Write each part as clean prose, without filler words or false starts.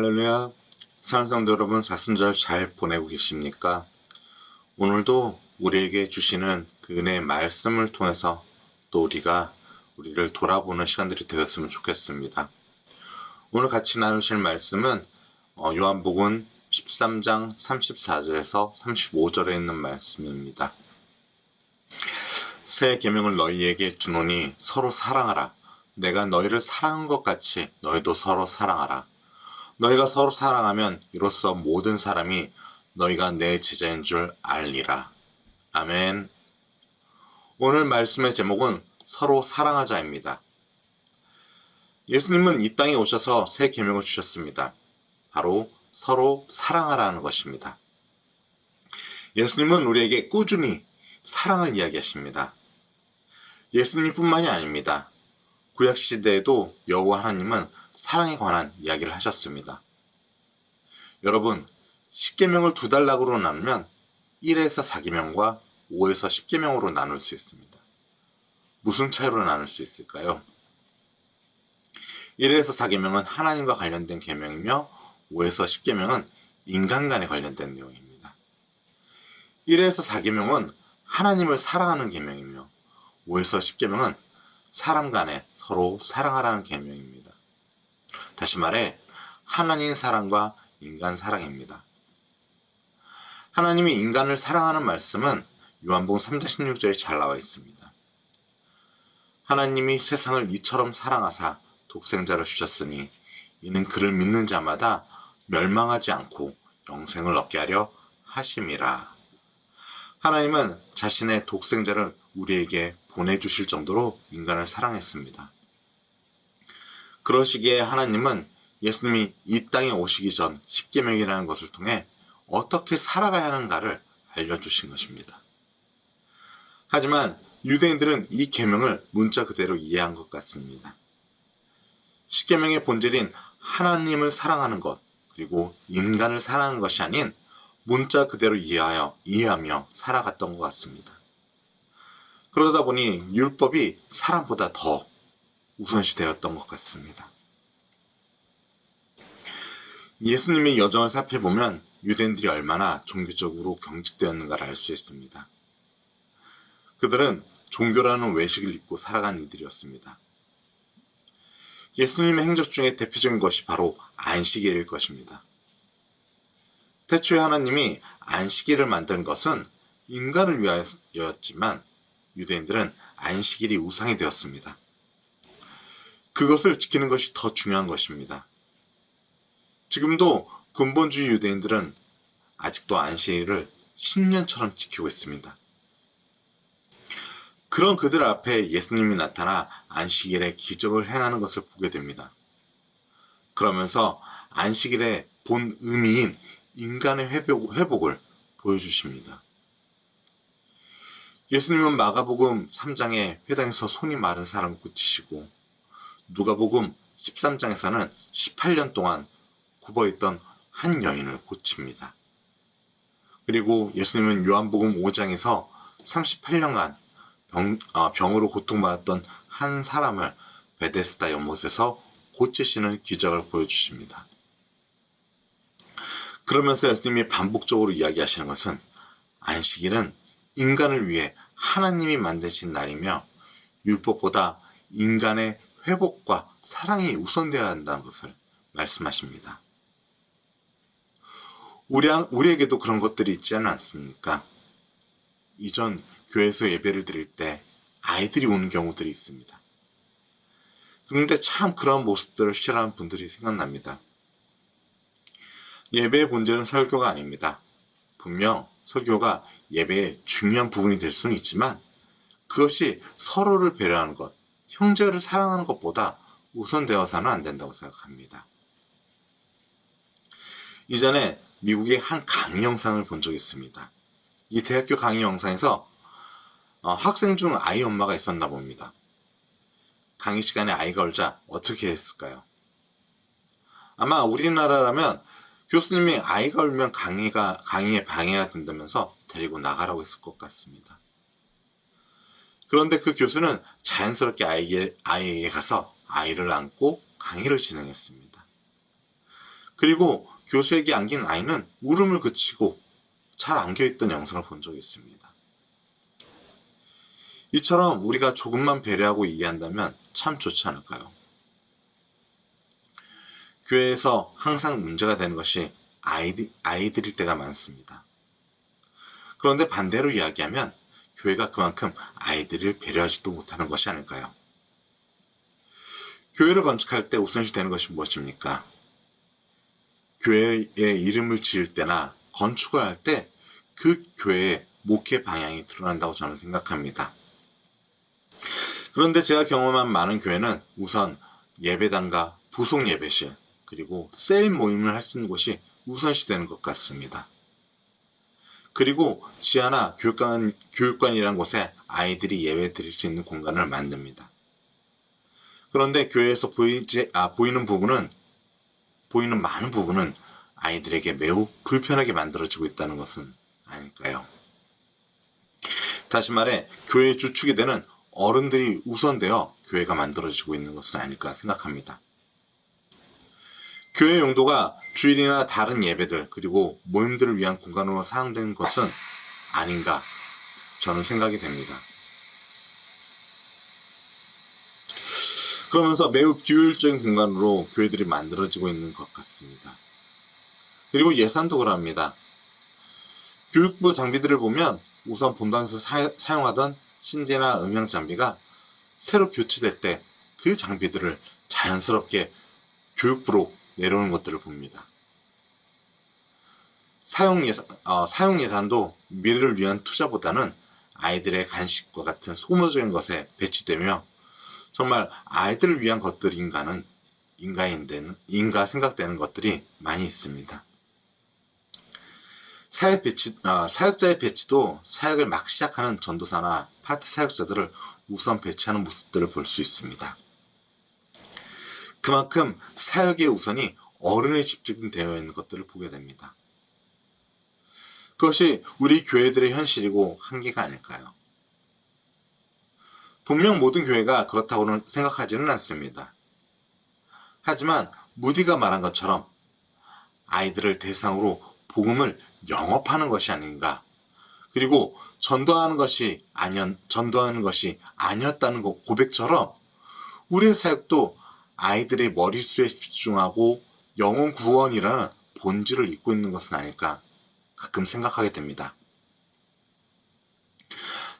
할렐루야. 사랑하는 성도 여러분, 사순절 잘 보내고 계십니까? 오늘도 우리에게 주시는 그 은혜의 말씀을 통해서 또 우리를 돌아보는 시간들이 되었으면 좋겠습니다. 오늘 같이 나누실 말씀은 요한복음 13장 34절에서 35절에 있는 말씀입니다. 새 계명을 너희에게 주노니 서로 사랑하라. 내가 너희를 사랑한 것 같이 너희도 서로 사랑하라. 너희가 서로 사랑하면 이로써 모든 사람이 너희가 내 제자인 줄 알리라. 아멘. 오늘 말씀의 제목은 서로 사랑하자입니다. 예수님은 이 땅에 오셔서 새 계명을 주셨습니다. 바로 서로 사랑하라는 것입니다. 예수님은 우리에게 꾸준히 사랑을 이야기하십니다. 예수님뿐만이 아닙니다. 구약시대에도 여호와 하나님은 사랑에 관한 이야기를 하셨습니다. 여러분, 10계명을 두 단락으로 나누면 1에서 4계명과 5에서 10계명으로 나눌 수 있습니다. 무슨 차이로 나눌 수 있을까요? 1에서 4계명은 하나님과 관련된 계명이며 5에서 10계명은 인간 간에 관련된 내용입니다. 1에서 4계명은 하나님을 사랑하는 계명이며 5에서 10계명은 사람 간에 서로 사랑하라는 계명입니다. 다시 말해 하나님 사랑과 인간 사랑입니다. 하나님이 인간을 사랑하는 말씀은 요한복음 3장 16절에 잘 나와 있습니다. 하나님이 세상을 이처럼 사랑하사 독생자를 주셨으니 이는 그를 믿는 자마다 멸망하지 않고 영생을 얻게 하려 하심이라. 하나님은 자신의 독생자를 우리에게 보내주실 정도로 인간을 사랑했습니다. 그러시기에 하나님은 예수님이 이 땅에 오시기 전 10계명이라는 것을 통해 어떻게 살아가야 하는가를 알려주신 것입니다. 하지만 유대인들은 이 계명을 문자 그대로 이해한 것 같습니다. 10계명의 본질인 하나님을 사랑하는 것, 그리고 인간을 사랑하는 것이 아닌 문자 그대로 이해하며 살아갔던 것 같습니다. 그러다 보니 율법이 사람보다 더 우선시되었던 것 같습니다. 예수님의 여정을 살펴보면 유대인들이 얼마나 종교적으로 경직되었는가를 알 수 있습니다. 그들은 종교라는 외식을 입고 살아간 이들이었습니다. 예수님의 행적 중에 대표적인 것이 바로 안식일일 것입니다. 태초에 하나님이 안식일을 만든 것은 인간을 위하여였지만 유대인들은 안식일이 우상이 되었습니다. 그것을 지키는 것이 더 중요한 것입니다. 지금도 근본주의 유대인들은 아직도 안식일을 신년처럼 지키고 있습니다. 그런 그들 앞에 예수님이 나타나 안식일에 기적을 행하는 것을 보게 됩니다. 그러면서 안식일의 본 의미인 인간의 회복을 보여주십니다. 예수님은 마가복음 3장에 회당에서 손이 마른 사람을 고치시고 누가복음 13장에서는 18년 동안 굽어있던 한 여인을 고칩니다. 그리고 예수님은 요한복음 5장에서 38년간 병으로 고통받았던 한 사람을 베데스다 연못에서 고치시는 기적을 보여주십니다. 그러면서 예수님이 반복적으로 이야기하시는 것은 안식일은 인간을 위해 하나님이 만드신 날이며 율법보다 인간의 회복과 사랑이 우선되어야 한다는 것을 말씀하십니다. 우리에게도 그런 것들이 있지 않습니까? 이전 교회에서 예배를 드릴 때 아이들이 오는 경우들이 있습니다. 그런데 참 그런 모습들을 싫어하는 분들이 생각납니다. 예배의 본질은 설교가 아닙니다. 분명 설교가 예배의 중요한 부분이 될 수는 있지만 그것이 서로를 배려하는 것, 형제를 사랑하는 것보다 우선되어서는 안 된다고 생각합니다. 이전에 미국의 한 강의 영상을 본 적이 있습니다. 이 대학교 강의 영상에서 학생 중 아이 엄마가 있었나 봅니다. 강의 시간에 아이가 울자 어떻게 했을까요? 아마 우리나라라면 교수님이 아이가 울면 강의에 방해가 된다면서 데리고 나가라고 했을 것 같습니다. 그런데 그 교수는 자연스럽게 아이에게 가서 아이를 안고 강의를 진행했습니다. 그리고 교수에게 안긴 아이는 울음을 그치고 잘 안겨있던 영상을 본 적이 있습니다. 이처럼 우리가 조금만 배려하고 이해한다면 참 좋지 않을까요? 교회에서 항상 문제가 되는 것이 아이들일 때가 많습니다. 그런데 반대로 이야기하면 교회가 그만큼 아이들을 배려하지도 못하는 것이 아닐까요? 교회를 건축할 때 우선시 되는 것이 무엇입니까? 교회의 이름을 지을 때나 건축을 할 때 그 교회의 목회 방향이 드러난다고 저는 생각합니다. 그런데 제가 경험한 많은 교회는 우선 예배당과 부속 예배실 그리고 셀 모임을 할 수 있는 곳이 우선시 되는 것 같습니다. 그리고 지하나 교육관이라는 곳에 아이들이 예배 드릴 수 있는 공간을 만듭니다. 그런데 교회에서 보이는 많은 부분은 아이들에게 매우 불편하게 만들어지고 있다는 것은 아닐까요? 다시 말해 교회의 주축이 되는 어른들이 우선되어 교회가 만들어지고 있는 것은 아닐까 생각합니다. 교회 용도가 주일이나 다른 예배들 그리고 모임들을 위한 공간으로 사용된 것은 아닌가 저는 생각이 됩니다. 그러면서 매우 비효율적인 공간으로 교회들이 만들어지고 있는 것 같습니다. 그리고 예산도 그럽니다. 교육부 장비들을 보면 우선 본당에서 사용하던 신제나 음향 장비가 새로 교체될 때 그 장비들을 자연스럽게 교육부로 내려오는 것들을 봅니다. 사용 예산도 미래를 위한 투자보다는 아이들의 간식과 같은 소모적인 것에 배치되며 정말 아이들을 위한 것들인가 생각되는 것들이 많이 있습니다. 사역자의 배치도 사역을 막 시작하는 전도사나 파트 사역자들을 우선 배치하는 모습들을 볼 수 있습니다. 그만큼 사역의 우선이 어른에 집중되어 있는 것들을 보게 됩니다. 그것이 우리 교회들의 현실이고 한계가 아닐까요? 분명 모든 교회가 그렇다고는 생각하지는 않습니다. 하지만 무디가 말한 것처럼 아이들을 대상으로 복음을 영업하는 것이 아닌가, 그리고 전도하는 것이 아니었다는 고백처럼 우리의 사역도 아이들의 머릿수에 집중하고 영혼 구원이라는 본질을 잊고 있는 것은 아닐까 가끔 생각하게 됩니다.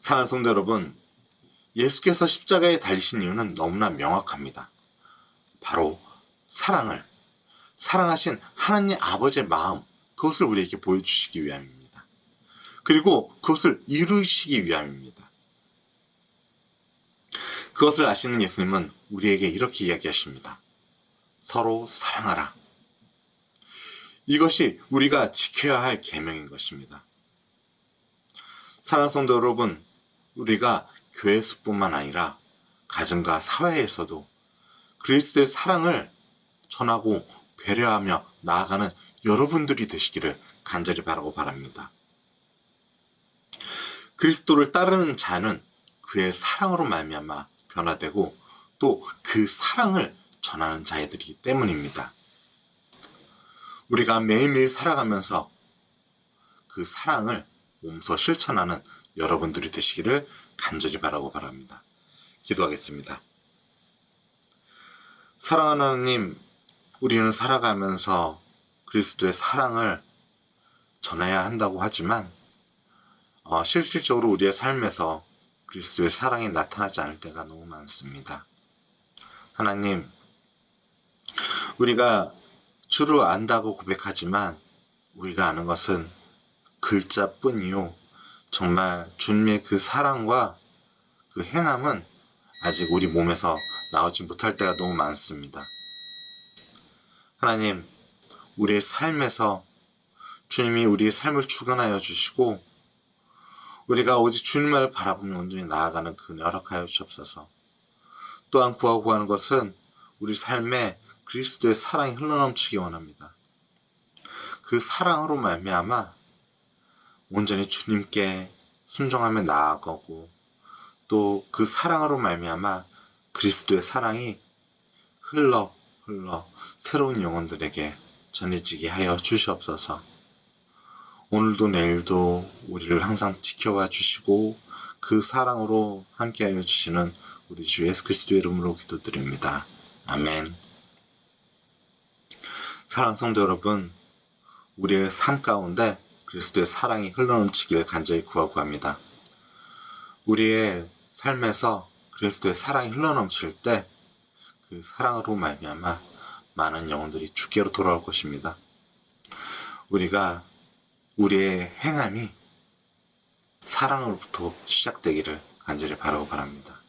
사랑하는 성도 여러분, 예수께서 십자가에 달리신 이유는 너무나 명확합니다. 바로 사랑하신 하나님 아버지의 마음, 그것을 우리에게 보여주시기 위함입니다. 그리고 그것을 이루시기 위함입니다. 그것을 아시는 예수님은 우리에게 이렇게 이야기하십니다. 서로 사랑하라. 이것이 우리가 지켜야 할 계명인 것입니다. 사랑하는 성도 여러분, 우리가 교회에서뿐만 아니라 가정과 사회에서도 그리스도의 사랑을 전하고 배려하며 나아가는 여러분들이 되시기를 간절히 바랍니다. 그리스도를 따르는 자는 그의 사랑으로 말미암아 변화되고 또 그 사랑을 전하는 자들이기 때문입니다. 우리가 매일매일 살아가면서 그 사랑을 몸소 실천하는 여러분들이 되시기를 간절히 바랍니다. 기도하겠습니다. 사랑하는 하나님, 우리는 살아가면서 그리스도의 사랑을 전해야 한다고 하지만 실질적으로 우리의 삶에서 그리스도의 사랑이 나타나지 않을 때가 너무 많습니다. 하나님, 우리가 주를 안다고 고백하지만 우리가 아는 것은 글자뿐이요, 정말 주님의 그 사랑과 그 행함은 아직 우리 몸에서 나오지 못할 때가 너무 많습니다. 하나님, 우리의 삶에서 주님이 우리의 삶을 주관하여 주시고 우리가 오직 주님을 바라보며 온전히 나아가는 그 은혜 허락하여 주옵소서. 또한 구하는 것은 우리 삶에 그리스도의 사랑이 흘러넘치기 원합니다. 그 사랑으로 말미암아 온전히 주님께 순종하며 나아가고 또 그 사랑으로 말미암아 그리스도의 사랑이 흘러 새로운 영혼들에게 전해지게 하여 주시옵소서. 오늘도 내일도 우리를 항상 지켜봐 주시고 그 사랑으로 함께하여 주시는 우리 주 예수 그리스도 이름으로 기도드립니다. 아멘. 사랑하는 성도 여러분, 우리의 삶 가운데 그리스도의 사랑이 흘러넘치길 간절히 구하고 합니다. 우리의 삶에서 그리스도의 사랑이 흘러넘칠 때 그 사랑으로 말미암아 많은 영혼들이 주께로 돌아올 것입니다. 우리의 행함이 사랑으로부터 시작되기를 간절히 바라고 바랍니다.